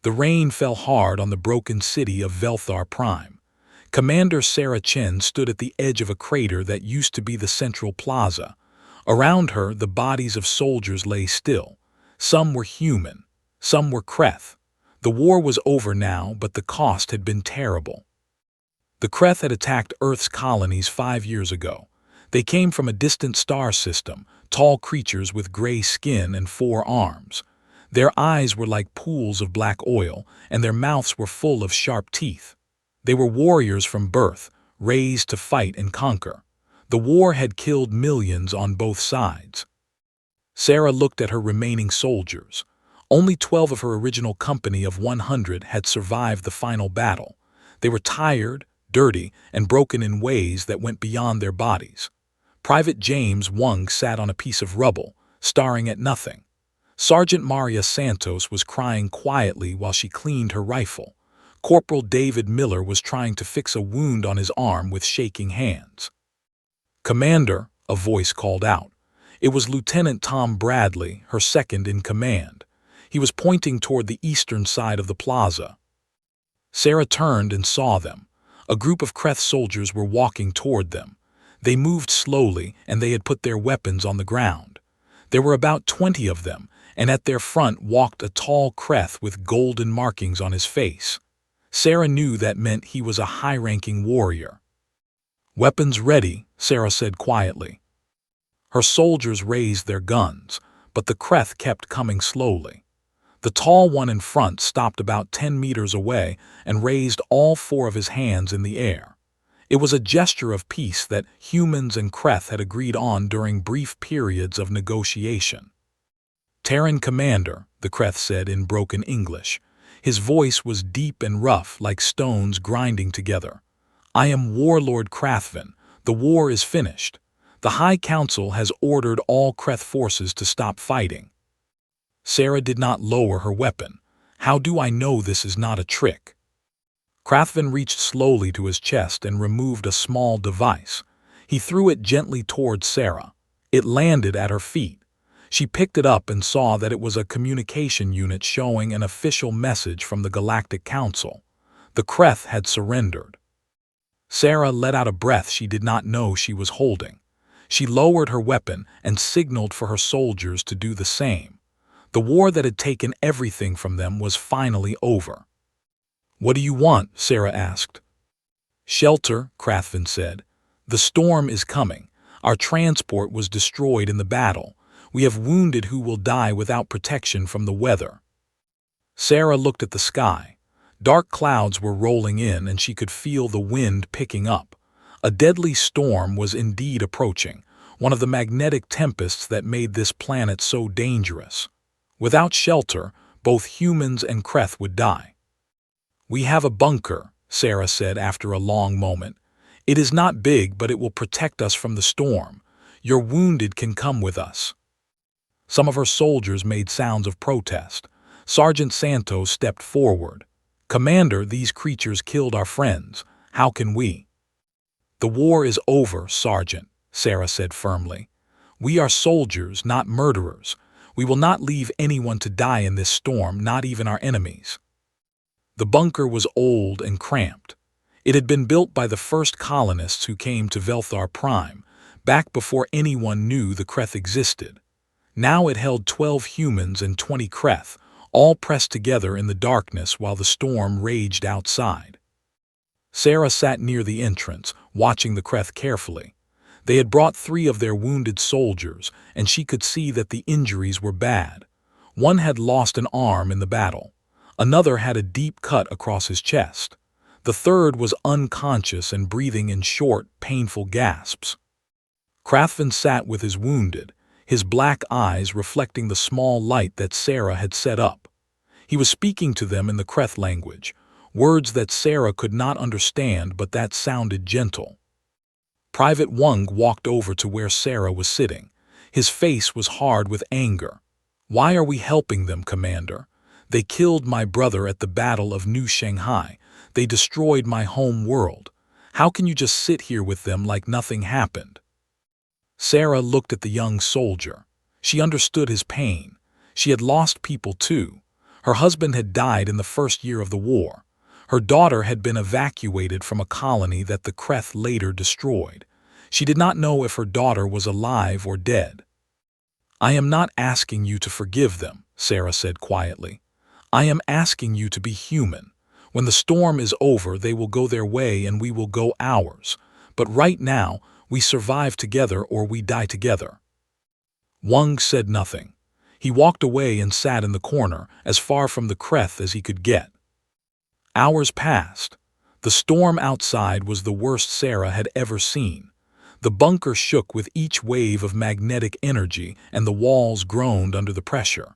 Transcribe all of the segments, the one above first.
The rain fell hard on the broken city of Velthar Prime. Commander Sarah Chen stood at the edge of a crater that used to be the central plaza. Around her, the bodies of soldiers lay still. Some were human, some were Kreth. The war was over now, but the cost had been terrible. The Kreth had attacked Earth's colonies 5 years ago. They came from a distant star system, tall creatures with gray skin and 4 arms. Their eyes were like pools of black oil, and their mouths were full of sharp teeth. They were warriors from birth, raised to fight and conquer. The war had killed millions on both sides. Sarah looked at her remaining soldiers. Only 12 of her original company of 100 had survived the final battle. They were tired, dirty, and broken in ways that went beyond their bodies. Private James Wung sat on a piece of rubble, staring at nothing. Sergeant Maria Santos was crying quietly while she cleaned her rifle. Corporal David Miller was trying to fix a wound on his arm with shaking hands. "Commander," a voice called out. It was Lieutenant Tom Bradley, her second in command. He was pointing toward the eastern side of the plaza. Sarah turned and saw them. A group of Kreth soldiers were walking toward them. They moved slowly, and they had put their weapons on the ground. There were about 20 of them, and at their front walked a tall Kreth with golden markings on his face. Sarah knew that meant he was a high-ranking warrior. "Weapons ready," Sarah said quietly. Her soldiers raised their guns, but the Kreth kept coming slowly. The tall one in front stopped about 10 meters away and raised all 4 of his hands in the air. It was a gesture of peace that humans and Kreth had agreed on during brief periods of negotiation. "Terran Commander," the Kreth said in broken English. His voice was deep and rough, like stones grinding together. "I am Warlord Krathvin. The war is finished. The High Council has ordered all Kreth forces to stop fighting." Sarah did not lower her weapon. "How do I know this is not a trick?" Krathvin reached slowly to his chest and removed a small device. He threw it gently toward Sarah. It landed at her feet. She picked it up and saw that it was a communication unit showing an official message from the Galactic Council. The Kreth had surrendered. Sarah let out a breath she did not know she was holding. She lowered her weapon and signaled for her soldiers to do the same. The war that had taken everything from them was finally over. "What do you want?" Sarah asked. "Shelter," Krathvin said. "The storm is coming. Our transport was destroyed in the battle. We have wounded who will die without protection from the weather." Sarah looked at the sky. Dark clouds were rolling in, and she could feel the wind picking up. A deadly storm was indeed approaching, one of the magnetic tempests that made this planet so dangerous. Without shelter, both humans and Kreth would die. "We have a bunker," Sarah said after a long moment. "It is not big, but it will protect us from the storm. Your wounded can come with us." Some of her soldiers made sounds of protest. Sergeant Santos stepped forward. "Commander, these creatures killed our friends. How can we?" "The war is over, Sergeant," Sarah said firmly. "We are soldiers, not murderers. We will not leave anyone to die in this storm, not even our enemies." The bunker was old and cramped. It had been built by the first colonists who came to Velthar Prime, back before anyone knew the Kreth existed. Now it held 12 humans and 20 Kreth, all pressed together in the darkness while the storm raged outside. Sarah sat near the entrance, watching the Kreth carefully. They had brought 3 of their wounded soldiers, and she could see that the injuries were bad. One had lost an arm in the battle. Another had a deep cut across his chest. The third was unconscious and breathing in short, painful gasps. Krathvin sat with his wounded, his black eyes reflecting the small light that Sarah had set up. He was speaking to them in the Kreth language, words that Sarah could not understand but that sounded gentle. Private Wung walked over to where Sarah was sitting. His face was hard with anger. "Why are we helping them, Commander? They killed my brother at the Battle of New Shanghai. They destroyed my home world. How can you just sit here with them like nothing happened?" Sarah looked at the young soldier. She understood his pain. She had lost people too. Her husband had died in the first year of the war. Her daughter had been evacuated from a colony that the Kreth later destroyed. She did not know if her daughter was alive or dead. "I am not asking you to forgive them," Sarah said quietly. "I am asking you to be human. When the storm is over, they will go their way and we will go ours. But right now, we survive together or we die together." Wang said nothing. He walked away and sat in the corner, as far from the Kreth as he could get. Hours passed. The storm outside was the worst Sarah had ever seen. The bunker shook with each wave of magnetic energy and the walls groaned under the pressure.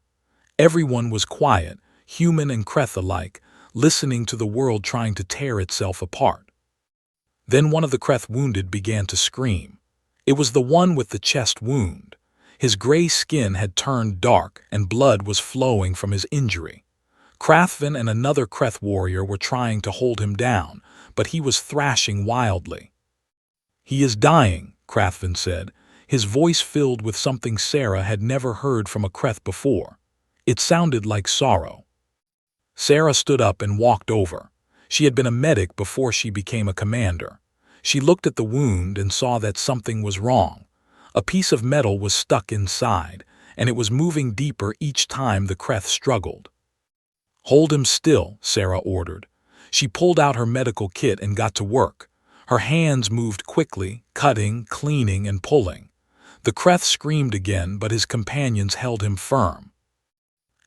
Everyone was quiet, human and Kreth alike, listening to the world trying to tear itself apart. Then one of the Kreth wounded began to scream. It was the one with the chest wound. His gray skin had turned dark and blood was flowing from his injury. Krathvin and another Kreth warrior were trying to hold him down, but he was thrashing wildly. "He is dying," Krathvin said, his voice filled with something Sarah had never heard from a Kreth before. It sounded like sorrow. Sarah stood up and walked over. She had been a medic before she became a commander. She looked at the wound and saw that something was wrong. A piece of metal was stuck inside, and it was moving deeper each time the Kreth struggled. "Hold him still," Sarah ordered. She pulled out her medical kit and got to work. Her hands moved quickly, cutting, cleaning, and pulling. The Kreth screamed again, but his companions held him firm.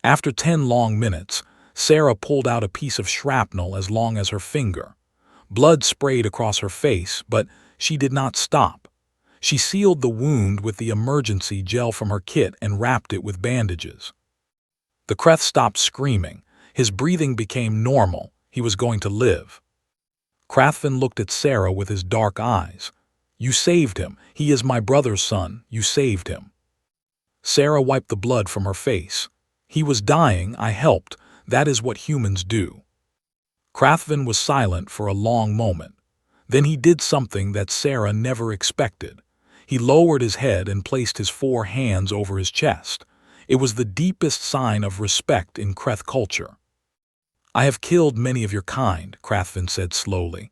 After 10 long minutes, Sarah pulled out a piece of shrapnel as long as her finger. Blood sprayed across her face, but she did not stop. She sealed the wound with the emergency gel from her kit and wrapped it with bandages. The Kreth stopped screaming. His breathing became normal. He was going to live. Krathvin looked at Sarah with his dark eyes. "You saved him. He is my brother's son. You saved him." Sarah wiped the blood from her face. "He was dying. I helped. That is what humans do." Krathvin was silent for a long moment. Then he did something that Sarah never expected. He lowered his head and placed his 4 hands over his chest. It was the deepest sign of respect in Kreth culture. "I have killed many of your kind," Krathvin said slowly.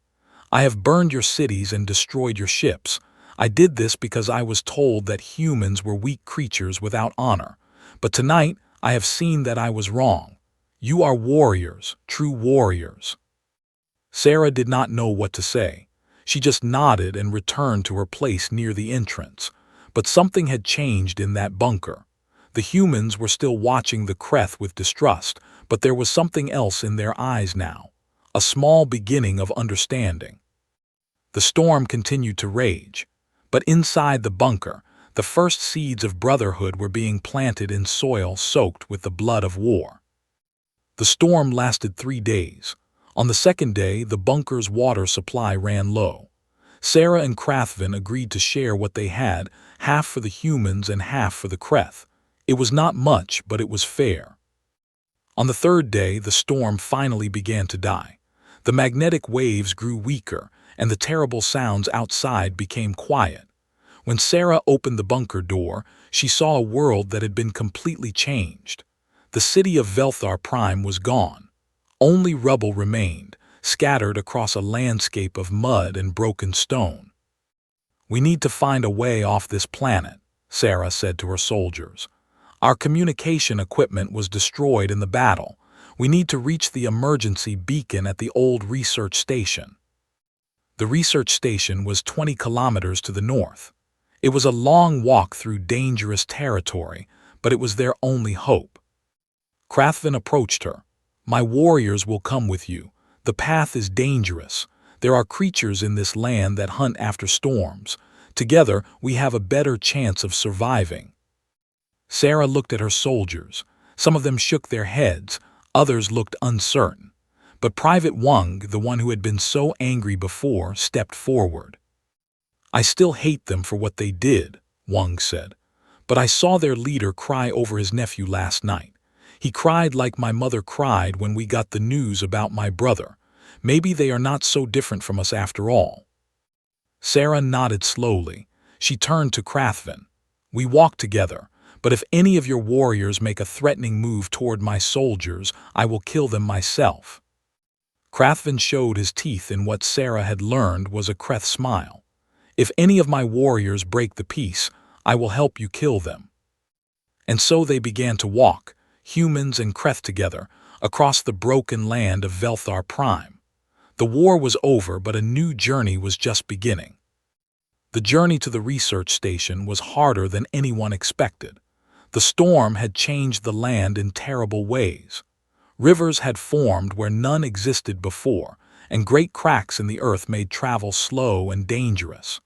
"I have burned your cities and destroyed your ships. I did this because I was told that humans were weak creatures without honor. But tonight, I have seen that I was wrong. You are warriors, true warriors." Sarah did not know what to say. She just nodded and returned to her place near the entrance. But something had changed in that bunker. The humans were still watching the Kreth with distrust, but there was something else in their eyes now. A small beginning of understanding. The storm continued to rage. But inside the bunker, the first seeds of Brotherhood were being planted in soil soaked with the blood of war. The storm lasted 3 days. On the second day, the bunker's water supply ran low. Sarah and Krathvin agreed to share what they had, half for the humans and half for the Kreth. It was not much, but it was fair. On the third day, the storm finally began to die. The magnetic waves grew weaker, and the terrible sounds outside became quiet. When Sarah opened the bunker door, she saw a world that had been completely changed. The city of Velthar Prime was gone. Only rubble remained, scattered across a landscape of mud and broken stone. "We need to find a way off this planet," Sarah said to her soldiers. "Our communication equipment was destroyed in the battle. We need to reach the emergency beacon at the old research station." The research station was 20 kilometers to the north. It was a long walk through dangerous territory, but it was their only hope. Krathvin approached her. "My warriors will come with you. The path is dangerous. There are creatures in this land that hunt after storms. Together, we have a better chance of surviving." Sarah looked at her soldiers. Some of them shook their heads, others looked uncertain. But Private Wang, the one who had been so angry before, stepped forward. "I still hate them for what they did," Wang said. "But I saw their leader cry over his nephew last night. He cried like my mother cried when we got the news about my brother. Maybe they are not so different from us after all." Sarah nodded slowly. She turned to Krathvin. "We walk together, But if any of your warriors make a threatening move toward my soldiers, I will kill them myself." Krathvin showed his teeth in what Sarah had learned was a Kreth smile. "If any of my warriors break the peace, I will help you kill them." And so they began to walk, humans and Kreth together, across the broken land of Velthar Prime. The war was over, but a new journey was just beginning. The journey to the research station was harder than anyone expected. The storm had changed the land in terrible ways. Rivers had formed where none existed before, and great cracks in the earth made travel slow and dangerous.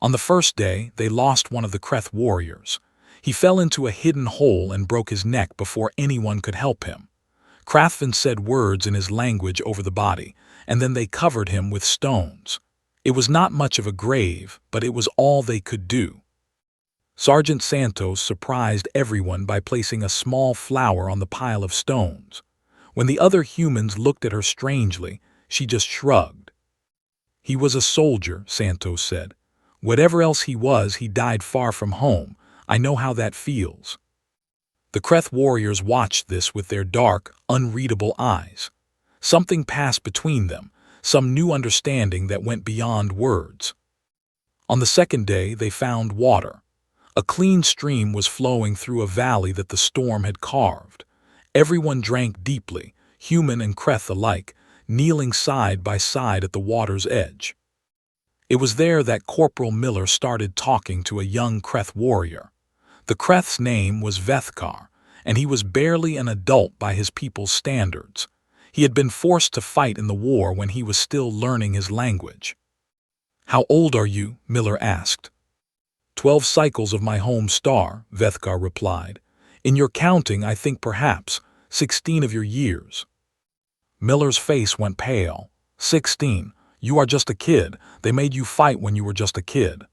On the first day, they lost one of the Kreth warriors. He fell into a hidden hole and broke his neck before anyone could help him. Krathvin said words in his language over the body, and then they covered him with stones. It was not much of a grave, but it was all they could do. Sergeant Santos surprised everyone by placing a small flower on the pile of stones. When the other humans looked at her strangely, she just shrugged. "He was a soldier," Santos said. "Whatever else he was, he died far from home. I know how that feels." The Kreth warriors watched this with their dark, unreadable eyes. Something passed between them, some new understanding that went beyond words. On the second day, they found water. A clean stream was flowing through a valley that the storm had carved. Everyone drank deeply, human and Kreth alike, kneeling side by side at the water's edge. It was there that Corporal Miller started talking to a young Kreth warrior. The Kreth's name was Vethkar, and he was barely an adult by his people's standards. He had been forced to fight in the war when he was still learning his language. "How old are you?" Miller asked. 12 cycles of my home star," Vethkar replied. "In your counting, I think perhaps 16 of your years." Miller's face went pale. 16. You are just a kid. They made you fight when you were just a kid."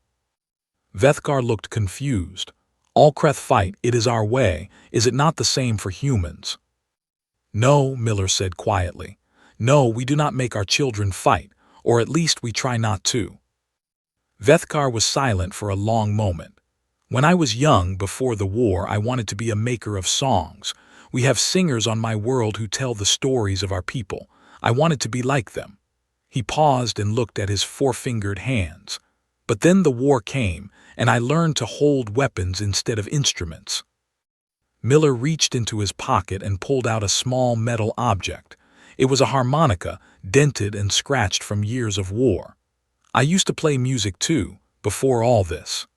Vethkar looked confused. "All Kreth fight, it is our way. Is it not the same for humans?" "No," Miller said quietly. "No, we do not make our children fight, or at least we try not to." Vethkar was silent for a long moment. "When I was young, before the war, I wanted to be a maker of songs. We have singers on my world who tell the stories of our people. I wanted to be like them." He paused and looked at his four-fingered hands. "But then the war came, and I learned to hold weapons instead of instruments." Miller reached into his pocket and pulled out a small metal object. It was a harmonica, dented and scratched from years of war. "I used to play music too, before all this."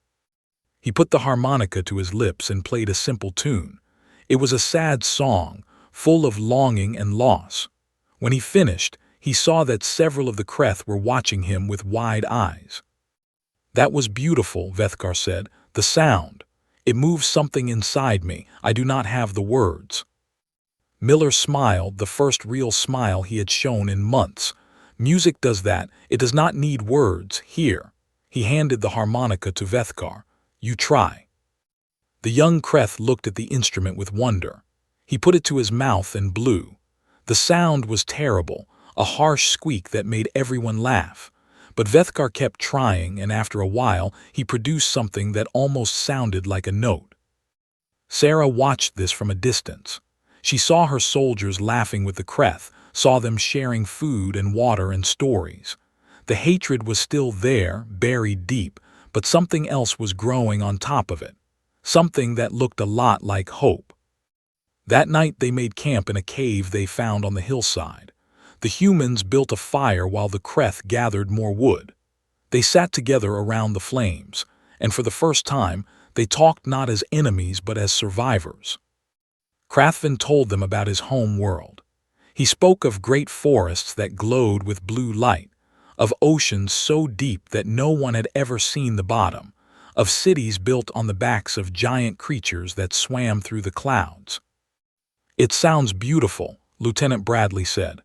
He put the harmonica to his lips and played a simple tune. It was a sad song, full of longing and loss. When he finished, he saw that several of the Kreth were watching him with wide eyes. "That was beautiful," Vethkar said. "The sound. It moves something inside me. I do not have the words." Miller smiled, the first real smile he had shown in months. "Music does that. It does not need words. Here." He handed the harmonica to Vethkar. "You try." The young Kreth looked at the instrument with wonder. He put it to his mouth and blew. The sound was terrible, a harsh squeak that made everyone laugh. But Vethkar kept trying, and after a while he produced something that almost sounded like a note. Sarah watched this from a distance. She saw her soldiers laughing with the Kreth, saw them sharing food and water and stories. The hatred was still there, buried deep, but something else was growing on top of it. Something that looked a lot like hope. That night they made camp in a cave they found on the hillside. The humans built a fire while the Kreth gathered more wood. They sat together around the flames, and for the first time, they talked not as enemies but as survivors. Krathvin told them about his home world. He spoke of great forests that glowed with blue light, of oceans so deep that no one had ever seen the bottom, of cities built on the backs of giant creatures that swam through the clouds. "It sounds beautiful," Lieutenant Bradley said.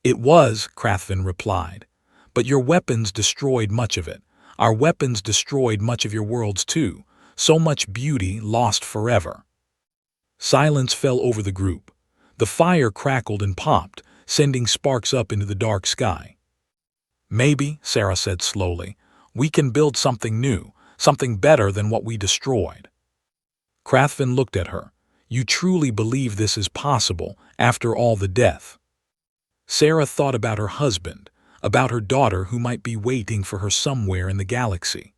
"It was," Krathvin replied. "But your weapons destroyed much of it. Our weapons destroyed much of your worlds too. So much beauty lost forever." Silence fell over the group. The fire crackled and popped, sending sparks up into the dark sky. "Maybe," Sarah said slowly, "we can build something new, something better than what we destroyed." Krathvin looked at her. You truly believe this is possible after all the death? Sarah thought about her husband, about her daughter who might be waiting for her somewhere in the galaxy.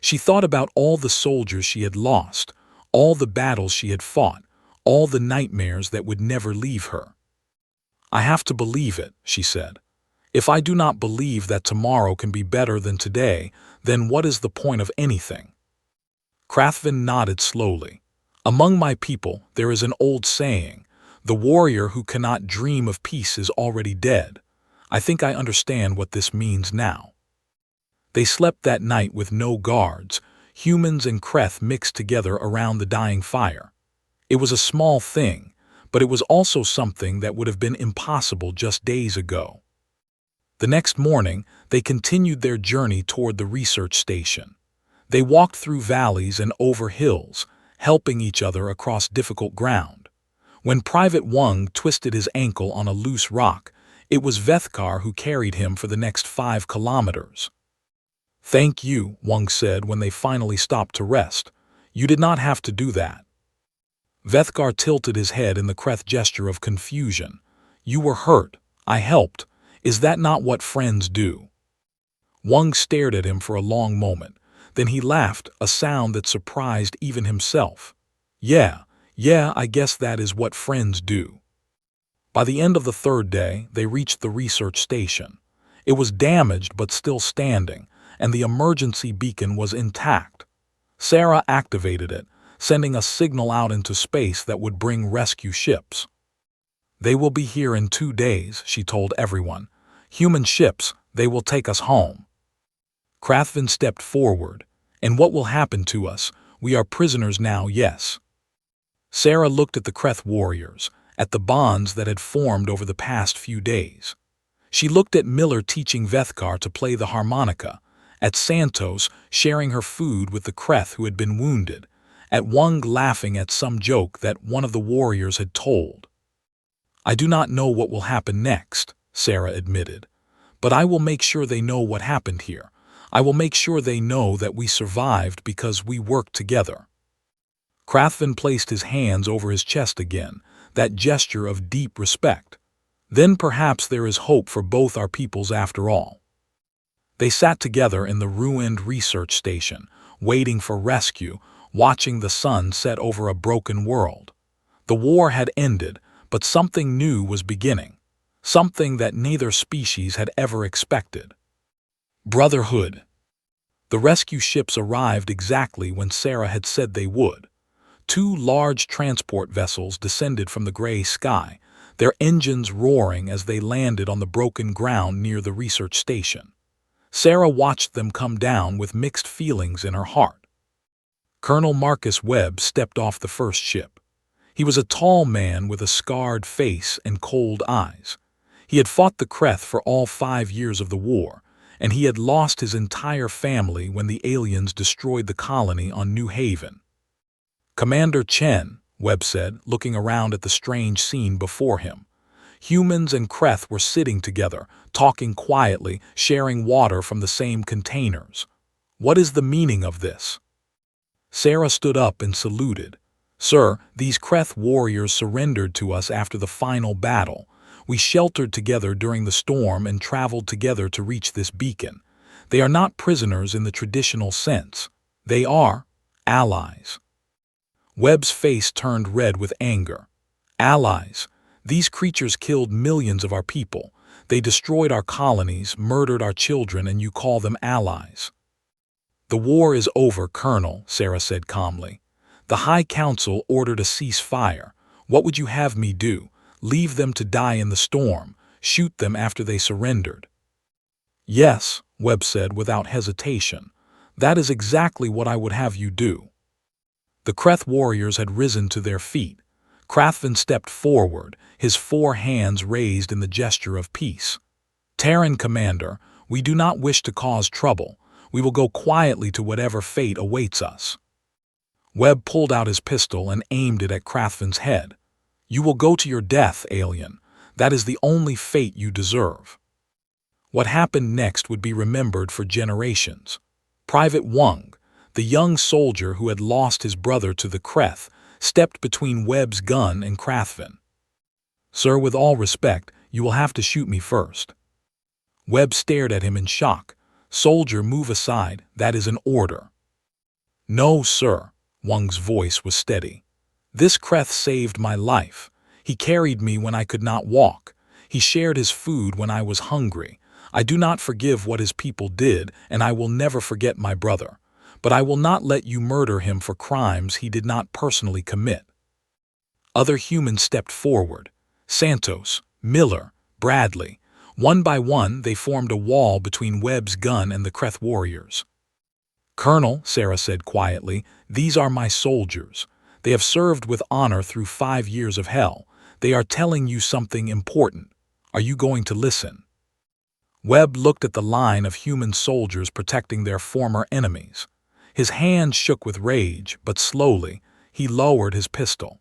She thought about all the soldiers she had lost, all the battles she had fought, all the nightmares that would never leave her. I have to believe it, she said. If I do not believe that tomorrow can be better than today, then what is the point of anything? Krathvin nodded slowly. Among my people, there is an old saying, the warrior who cannot dream of peace is already dead. I think I understand what this means now. They slept that night with no guards. Humans and Kreth mixed together around the dying fire. It was a small thing, but it was also something that would have been impossible just days ago. The next morning, they continued their journey toward the research station. They walked through valleys and over hills, helping each other across difficult ground. When Private Wang twisted his ankle on a loose rock, it was Vethkar who carried him for the next 5 kilometers. Thank you, Wang said when they finally stopped to rest. You did not have to do that. Vethkar tilted his head in the Kreth gesture of confusion. You were hurt. I helped. Is that not what friends do? Wang stared at him for a long moment. Then he laughed, a sound that surprised even himself. Yeah, I guess that is what friends do. By the end of the 3rd day, they reached the research station. It was damaged but still standing, and the emergency beacon was intact. Sarah activated it, sending a signal out into space that would bring rescue ships. They will be here in 2 days, she told everyone. Human ships, they will take us home. Krathvin stepped forward. And what will happen to us? We are prisoners now, yes. Sarah looked at the Kreth warriors, at the bonds that had formed over the past few days. She looked at Miller teaching Vethkar to play the harmonica, at Santos sharing her food with the Kreth who had been wounded, at Wang laughing at some joke that one of the warriors had told. I do not know what will happen next, Sarah admitted, but I will make sure they know what happened here. I will make sure they know that we survived because we worked together. Krathvin placed his hands over his chest again, that gesture of deep respect. Then perhaps there is hope for both our peoples after all. They sat together in the ruined research station, waiting for rescue, watching the sun set over a broken world. The war had ended, but something new was beginning, something that neither species had ever expected. Brotherhood. The rescue ships arrived exactly when Sarah had said they would. 2 large transport vessels descended from the gray sky, their engines roaring as they landed on the broken ground near the research station. Sarah watched them come down with mixed feelings in her heart. Colonel Marcus Webb stepped off the first ship. He was a tall man with a scarred face and cold eyes. He had fought the Kreth for all 5 years of the war, and he had lost his entire family when the aliens destroyed the colony on New Haven. Commander Chen, Webb said, looking around at the strange scene before him. Humans and Kreth were sitting together, talking quietly, sharing water from the same containers. What is the meaning of this? Sarah stood up and saluted. Sir, these Kreth warriors surrendered to us after the final battle. We sheltered together during the storm and traveled together to reach this beacon. They are not prisoners in the traditional sense. They are allies. Webb's face turned red with anger. Allies. These creatures killed millions of our people. They destroyed our colonies, murdered our children, and you call them allies. The war is over, Colonel, Sarah said calmly. The High Council ordered a ceasefire. What would you have me do? Leave them to die in the storm, shoot them after they surrendered? Yes, Webb said without hesitation. That is exactly what I would have you do. The Kreth warriors had risen to their feet. Krathvin stepped forward, his 4 hands raised in the gesture of peace. Terran commander, we do not wish to cause trouble. We will go quietly to whatever fate awaits us. Webb pulled out his pistol and aimed it at Krathvin's head. You will go to your death, alien. That is the only fate you deserve. What happened next would be remembered for generations. Private Wang, the The young soldier who had lost his brother to the Kreth stepped between Webb's gun and Krathvin. "Sir, with all respect, you will have to shoot me first." Webb stared at him in shock. "Soldier, move aside. That is an order." "No, sir." Wang's voice was steady. "This Kreth saved my life. He carried me when I could not walk. He shared his food when I was hungry. I do not forgive what his people did, and I will never forget my brother. But I will not let you murder him for crimes he did not personally commit." Other humans stepped forward. Santos, Miller, Bradley. One by one, they formed a wall between Webb's gun and the Kreth warriors. "Colonel," Sarah said quietly, "these are my soldiers. They have served with honor through 5 years of hell. They are telling you something important. Are you going to listen?" Webb looked at the line of human soldiers protecting their former enemies. His hand shook with rage, but slowly, he lowered his pistol.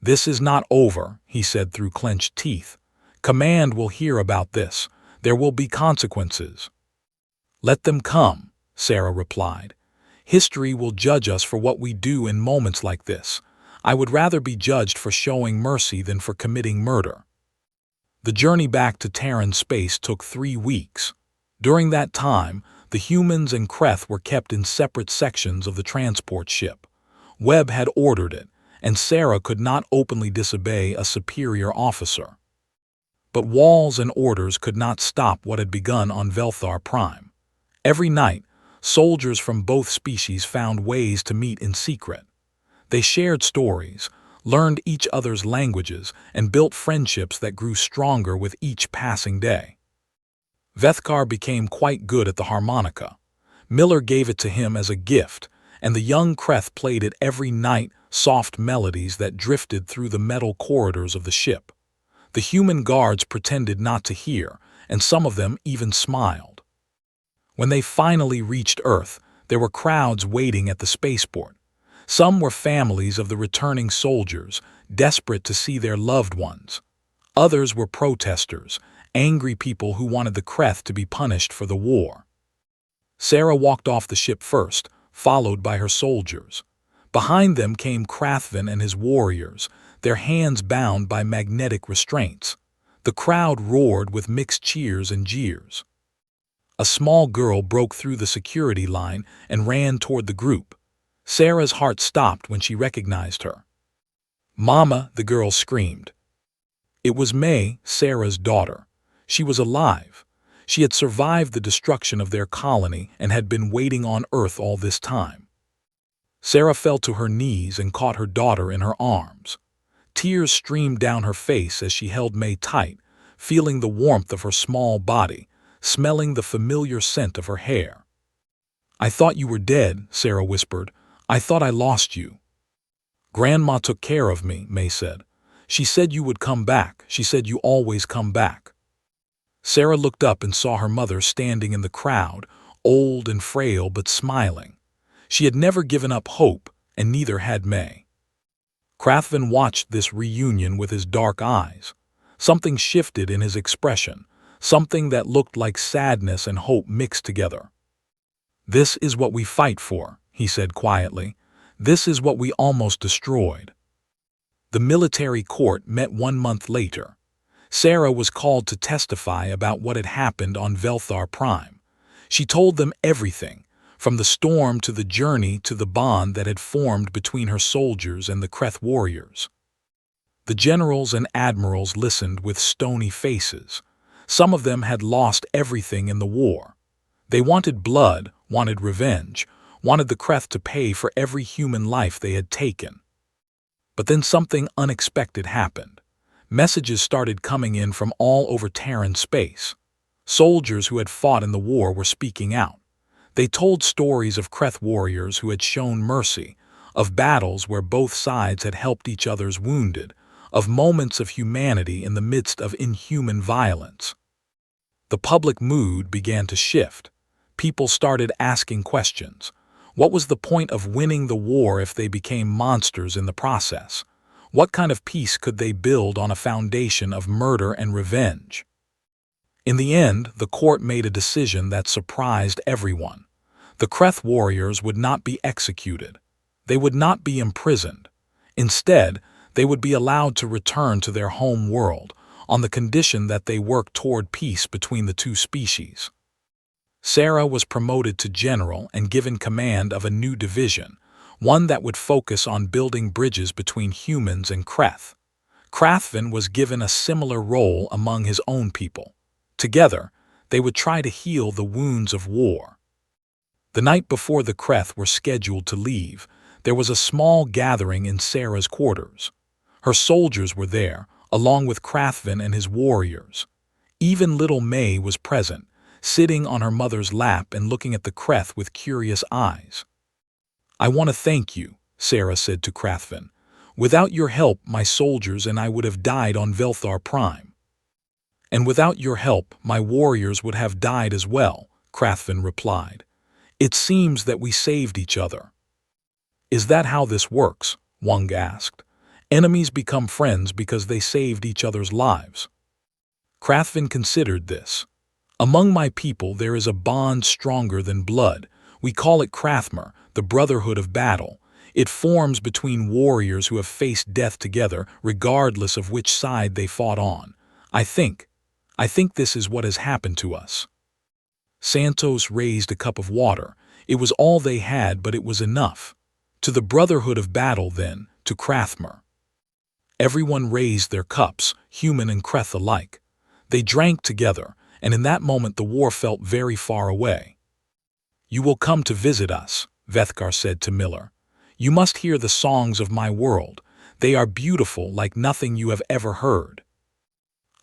"This is not over," he said through clenched teeth. "Command will hear about this. There will be consequences." "Let them come," Sarah replied. "History will judge us for what we do in moments like this. I would rather be judged for showing mercy than for committing murder." The journey back to Terran space took 3 weeks. During that time, the humans and Kreth were kept in separate sections of the transport ship. Webb had ordered it, and Sarah could not openly disobey a superior officer. But walls and orders could not stop what had begun on Velthar Prime. Every night, soldiers from both species found ways to meet in secret. They shared stories, learned each other's languages, and built friendships that grew stronger with each passing day. Vethkar became quite good at the harmonica. Miller gave it to him as a gift, and the young Kreth played it every night, soft melodies that drifted through the metal corridors of the ship. The human guards pretended not to hear, and some of them even smiled. When they finally reached Earth, there were crowds waiting at the spaceport. Some were families of the returning soldiers, desperate to see their loved ones. Others were protesters, angry people who wanted the Kreth to be punished for the war. Sarah walked off the ship first, followed by her soldiers. Behind them came Krathvin and his warriors, their hands bound by magnetic restraints. The crowd roared with mixed cheers and jeers. A small girl broke through the security line and ran toward the group. Sarah's heart stopped when she recognized her. "Mama!" the girl screamed. It was May, Sarah's daughter. She was alive. She had survived the destruction of their colony and had been waiting on Earth all this time. Sarah fell to her knees and caught her daughter in her arms. Tears streamed down her face as she held May tight, feeling the warmth of her small body, smelling the familiar scent of her hair. "I thought you were dead," Sarah whispered. "I thought I lost you." "Grandma took care of me," May said. "She said you would come back. She said you always come back." Sarah looked up and saw her mother standing in the crowd, old and frail but smiling. She had never given up hope, and neither had May. Krathvin watched this reunion with his dark eyes. Something shifted in his expression, something that looked like sadness and hope mixed together. "This is what we fight for," he said quietly. "This is what we almost destroyed." The military court met 1 month later. Sarah was called to testify about what had happened on Velthar Prime. She told them everything, from the storm to the journey to the bond that had formed between her soldiers and the Kreth warriors. The generals and admirals listened with stony faces. Some of them had lost everything in the war. They wanted blood, wanted revenge, wanted the Kreth to pay for every human life they had taken. But then something unexpected happened. Messages started coming in from all over Terran space. Soldiers who had fought in the war were speaking out. They told stories of Kreth warriors who had shown mercy, of battles where both sides had helped each other's wounded, of moments of humanity in the midst of inhuman violence. The public mood began to shift. People started asking questions. What was the point of winning the war if they became monsters in the process? What kind of peace could they build on a foundation of murder and revenge? In the end, the court made a decision that surprised everyone. The Kreth warriors would not be executed. They would not be imprisoned. Instead, they would be allowed to return to their home world on the condition that they work toward peace between the two species. Sarah was promoted to general and given command of a new division, one that would focus on building bridges between humans and Kreth. Krathvin was given a similar role among his own people. Together, they would try to heal the wounds of war. The night before the Kreth were scheduled to leave, there was a small gathering in Sarah's quarters. Her soldiers were there, along with Krathvin and his warriors. Even little May was present, sitting on her mother's lap and looking at the Kreth with curious eyes. "I want to thank you," Sarah said to Krathvin. "Without your help, my soldiers and I would have died on Velthar Prime." "And without your help, my warriors would have died as well," Krathvin replied. "It seems that we saved each other." "Is that how this works?" Wang asked. "Enemies become friends because they saved each other's lives." Krathvin considered this. "Among my people there is a bond stronger than blood. We call it Krathmer, the Brotherhood of Battle. It forms between warriors who have faced death together, regardless of which side they fought on. I think this is what has happened to us." Santos raised a cup of water. It was all they had, but it was enough. "To the Brotherhood of Battle, then, to Krathmer." Everyone raised their cups, human and Kreth alike. They drank together, and in that moment the war felt very far away. "You will come to visit us," Vethkar said to Miller. "You must hear the songs of my world. They are beautiful like nothing you have ever heard."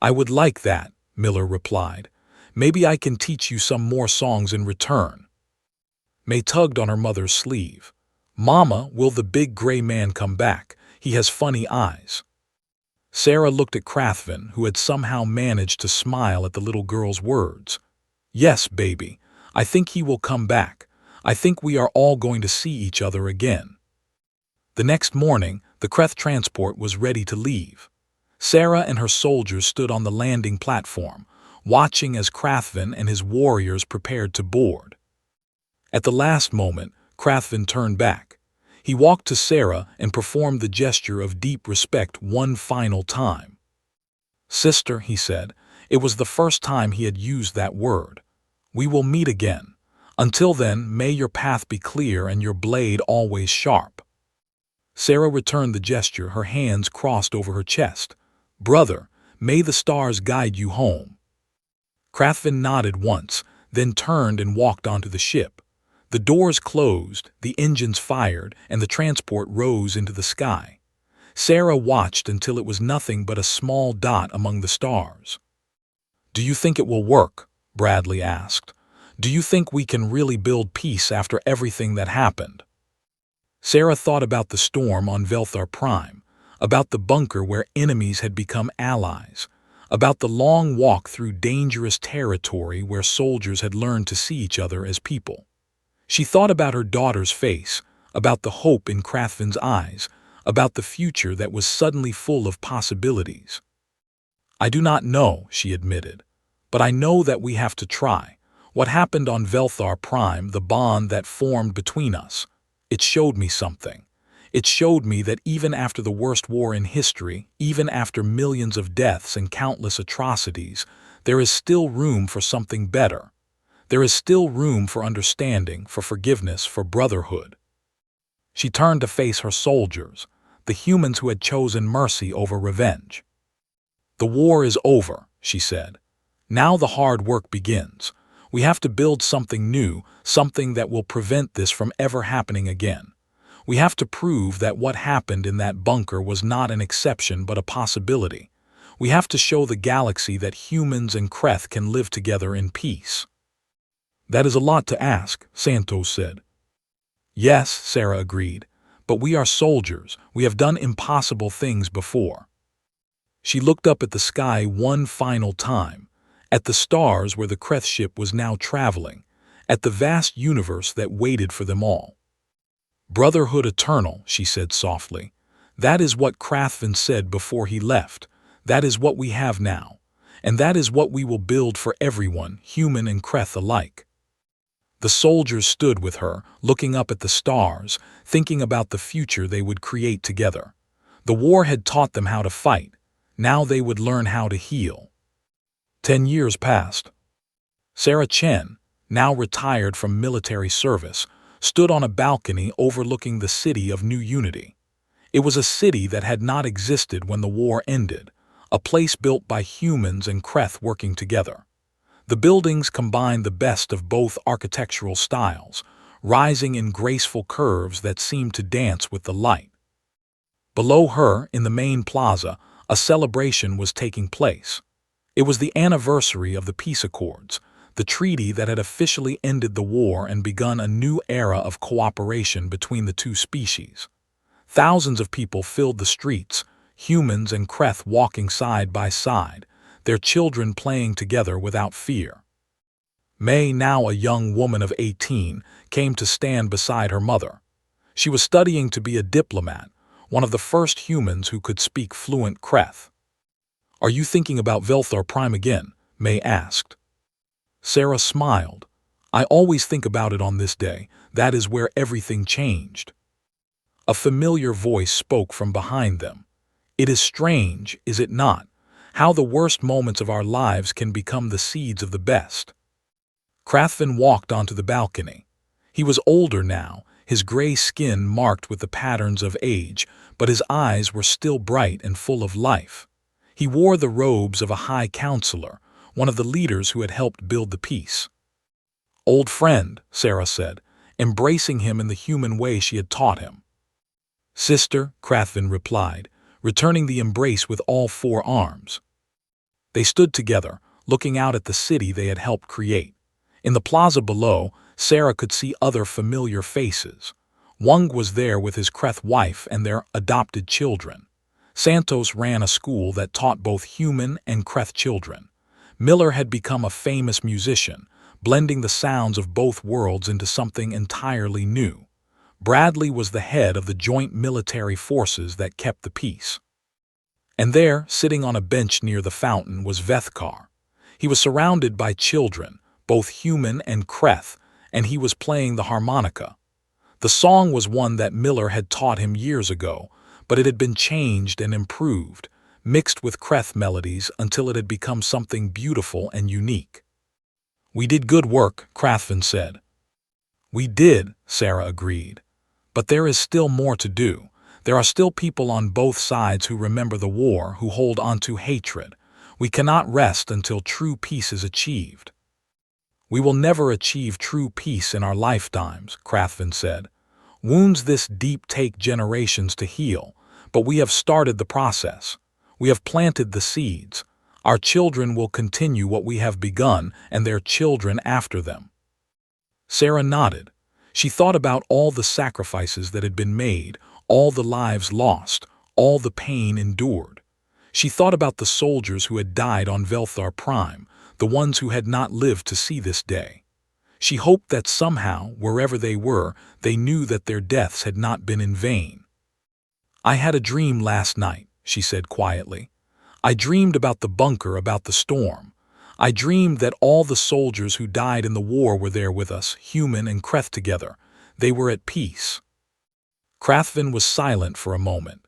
"I would like that," Miller replied. "Maybe I can teach you some more songs in return." May tugged on her mother's sleeve. "Mama, will the big gray man come back? He has funny eyes." Sarah looked at Krathvin, who had somehow managed to smile at the little girl's words. "Yes, baby. I think he will come back. I think we are all going to see each other again." The next morning, the Kreth transport was ready to leave. Sarah and her soldiers stood on the landing platform, watching as Krathvin and his warriors prepared to board. At the last moment, Krathvin turned back. He walked to Sarah and performed the gesture of deep respect one final time. "Sister," he said. It was the first time he had used that word. "We will meet again. Until then, may your path be clear and your blade always sharp." Sarah returned the gesture, her hands crossed over her chest. "Brother, may the stars guide you home." Krathvin nodded once, then turned and walked onto the ship. The doors closed, the engines fired, and the transport rose into the sky. Sarah watched until it was nothing but a small dot among the stars. "Do you think it will work?" Bradley asked. "Do you think we can really build peace after everything that happened?" Sarah thought about the storm on Velthar Prime, about the bunker where enemies had become allies, about the long walk through dangerous territory where soldiers had learned to see each other as people. She thought about her daughter's face, about the hope in Krathvin's eyes, about the future that was suddenly full of possibilities. "I do not know," she admitted, "but I know that we have to try. What happened on Velthar Prime, the bond that formed between us, it showed me something. It showed me that even after the worst war in history, even after millions of deaths and countless atrocities, there is still room for something better. There is still room for understanding, for forgiveness, for brotherhood." She turned to face her soldiers, the humans who had chosen mercy over revenge. "The war is over," she said. "Now the hard work begins. We have to build something new, something that will prevent this from ever happening again. We have to prove that what happened in that bunker was not an exception but a possibility. We have to show the galaxy that humans and Kreth can live together in peace." "That is a lot to ask," Santos said. "Yes," Sarah agreed, "but we are soldiers. We have done impossible things before." She looked up at the sky one final time, at the stars where the Kreth ship was now traveling, at the vast universe that waited for them all. "Brotherhood eternal," she said softly. "That is what Krathvin said before he left. That is what we have now. And that is what we will build for everyone, human and Kreth alike." The soldiers stood with her, looking up at the stars, thinking about the future they would create together. The war had taught them how to fight. Now they would learn how to heal. 10 years passed. Sarah Chen, now retired from military service, stood on a balcony overlooking the city of New Unity. It was a city that had not existed when the war ended, a place built by humans and Kreth working together. The buildings combined the best of both architectural styles, rising in graceful curves that seemed to dance with the light. Below her, in the main plaza, a celebration was taking place. It was the anniversary of the peace accords, the treaty that had officially ended the war and begun a new era of cooperation between the two species. Thousands of people filled the streets, humans and Kreth walking side by side, their children playing together without fear. May, now a young woman of 18, came to stand beside her mother. She was studying to be a diplomat, one of the first humans who could speak fluent Kreth. "Are you thinking about Velthar Prime again?" May asked. Sarah smiled. "I always think about it on this day. That is where everything changed." A familiar voice spoke from behind them. "It is strange, is it not, how the worst moments of our lives can become the seeds of the best." Krathvin walked onto the balcony. He was older now, his gray skin marked with the patterns of age, but his eyes were still bright and full of life. He wore the robes of a high counselor, one of the leaders who had helped build the peace. "Old friend," Sarah said, embracing him in the human way she had taught him. "Sister," Krathvin replied, returning the embrace with all four arms. They stood together, looking out at the city they had helped create. In the plaza below, Sarah could see other familiar faces. Wung was there with his Kreth wife and their adopted children. Santos ran a school that taught both human and Kreth children. Miller had become a famous musician, blending the sounds of both worlds into something entirely new. Bradley was the head of the joint military forces that kept the peace. And there, sitting on a bench near the fountain, was Vethkar. He was surrounded by children, both human and Kreth, and he was playing the harmonica. The song was one that Miller had taught him years ago, but it had been changed and improved, mixed with Kreth melodies until it had become something beautiful and unique. "We did good work," Krathvin said. "We did," Sarah agreed. "But there is still more to do. There are still people on both sides who remember the war, who hold onto hatred. We cannot rest until true peace is achieved." "We will never achieve true peace in our lifetimes," Krathvin said. "Wounds this deep take generations to heal, but we have started the process. We have planted the seeds. Our children will continue what we have begun, and their children after them." Sarah nodded. She thought about all the sacrifices that had been made, all the lives lost, all the pain endured. She thought about the soldiers who had died on Velthar Prime, the ones who had not lived to see this day. She hoped that somehow, wherever they were, they knew that their deaths had not been in vain. "I had a dream last night," she said quietly. "I dreamed about the bunker, about the storm. I dreamed that all the soldiers who died in the war were there with us, human and Kreth together. They were at peace." Krathvin was silent for a moment.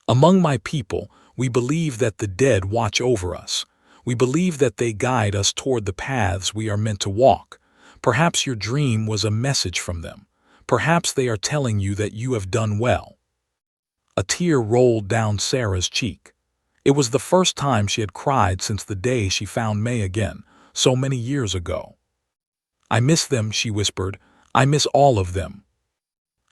"Among my people, we believe that the dead watch over us. We believe that they guide us toward the paths we are meant to walk. Perhaps your dream was a message from them. Perhaps they are telling you that you have done well." A tear rolled down Sarah's cheek. It was the first time she had cried since the day she found May again, so many years ago. "I miss them," she whispered. "I miss all of them."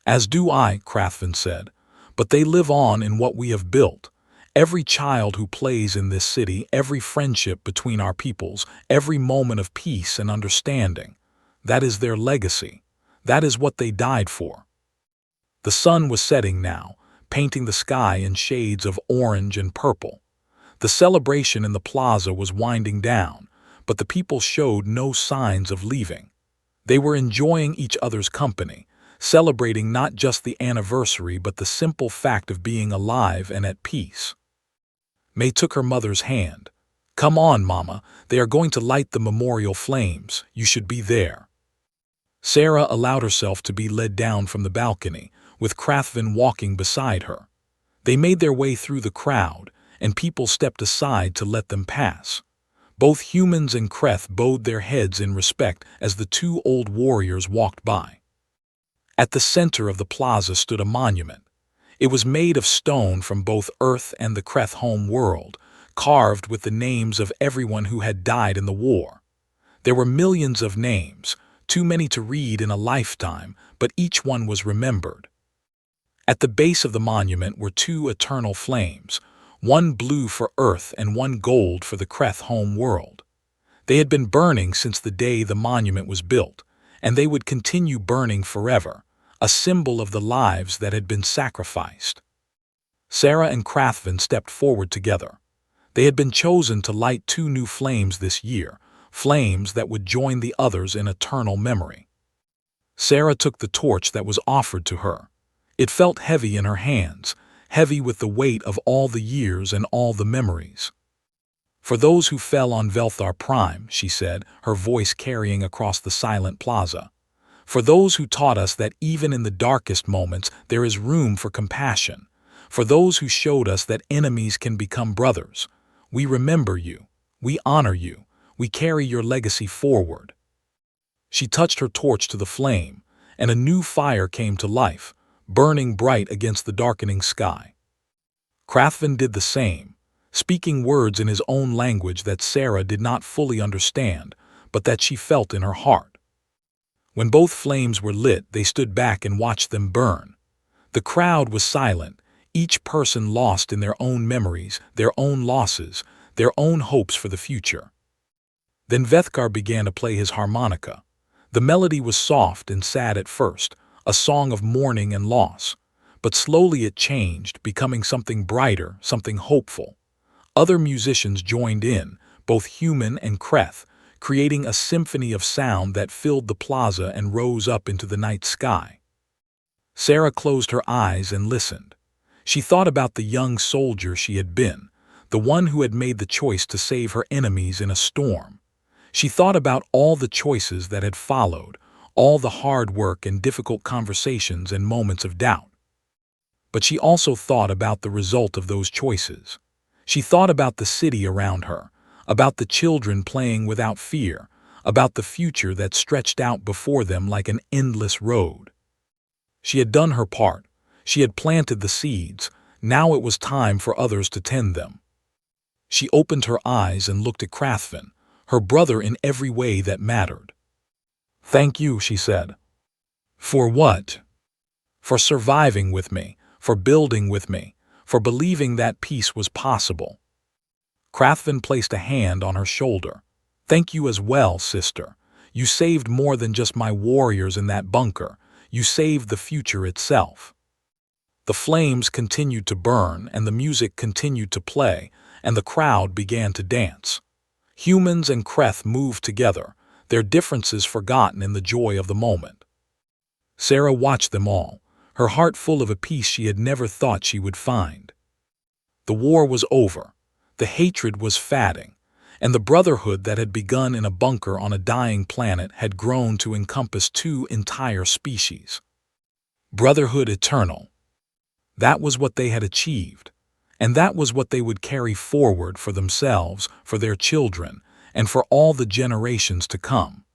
"As do I," Krathvin said. "But they live on in what we have built. Every child who plays in this city, every friendship between our peoples, every moment of peace and understanding. That is their legacy. That is what they died for." The sun was setting now, painting the sky in shades of orange and purple. The celebration in the plaza was winding down, but the people showed no signs of leaving. They were enjoying each other's company, celebrating not just the anniversary but the simple fact of being alive and at peace. May took her mother's hand. "Come on, Mama, they are going to light the memorial flames. You should be there." Sarah allowed herself to be led down from the balcony, with Krathvin walking beside her. They made their way through the crowd, and people stepped aside to let them pass. Both humans and Kreth bowed their heads in respect as the two old warriors walked by. At the center of the plaza stood a monument. It was made of stone from both Earth and the Kreth home world, carved with the names of everyone who had died in the war. There were millions of names, too many to read in a lifetime, but each one was remembered. At the base of the monument were two eternal flames, one blue for Earth and one gold for the Kreth home world. They had been burning since the day the monument was built, and they would continue burning forever, a symbol of the lives that had been sacrificed. Sarah and Krathvin stepped forward together. They had been chosen to light two new flames this year, flames that would join the others in eternal memory. Sarah took the torch that was offered to her. It felt heavy in her hands, heavy with the weight of all the years and all the memories. "For those who fell on Velthar Prime," she said, her voice carrying across the silent plaza. "For those who taught us that even in the darkest moments there is room for compassion. For those who showed us that enemies can become brothers. We remember you. We honor you. We carry your legacy forward." She touched her torch to the flame, and a new fire came to life, burning bright against the darkening sky. Krathvin did the same, speaking words in his own language that Sarah did not fully understand, but that she felt in her heart. When both flames were lit, they stood back and watched them burn. The crowd was silent, each person lost in their own memories, their own losses, their own hopes for the future. Then Vethkar began to play his harmonica. The melody was soft and sad at first, a song of mourning and loss, but slowly it changed, becoming something brighter, something hopeful. Other musicians joined in, both human and Kreth, creating a symphony of sound that filled the plaza and rose up into the night sky. Sarah closed her eyes and listened. She thought about the young soldier she had been, the one who had made the choice to save her enemies in a storm. She thought about all the choices that had followed, all the hard work and difficult conversations and moments of doubt. But she also thought about the result of those choices. She thought about the city around her, about the children playing without fear, about the future that stretched out before them like an endless road. She had done her part. She had planted the seeds. Now it was time for others to tend them. She opened her eyes and looked at Krathvin, her brother in every way that mattered. "Thank you," she said. "For what?" "For surviving with me, for building with me, for believing that peace was possible." Krathvin placed a hand on her shoulder. "Thank you as well, sister. You saved more than just my warriors in that bunker. You saved the future itself." The flames continued to burn, and the music continued to play, and the crowd began to dance. Humans and Kreth moved together, their differences forgotten in the joy of the moment. Sarah watched them all, her heart full of a peace she had never thought she would find. The war was over, the hatred was fading, and the brotherhood that had begun in a bunker on a dying planet had grown to encompass two entire species. Brotherhood eternal. That was what they had achieved, and that was what they would carry forward for themselves, for their children, and for all the generations to come.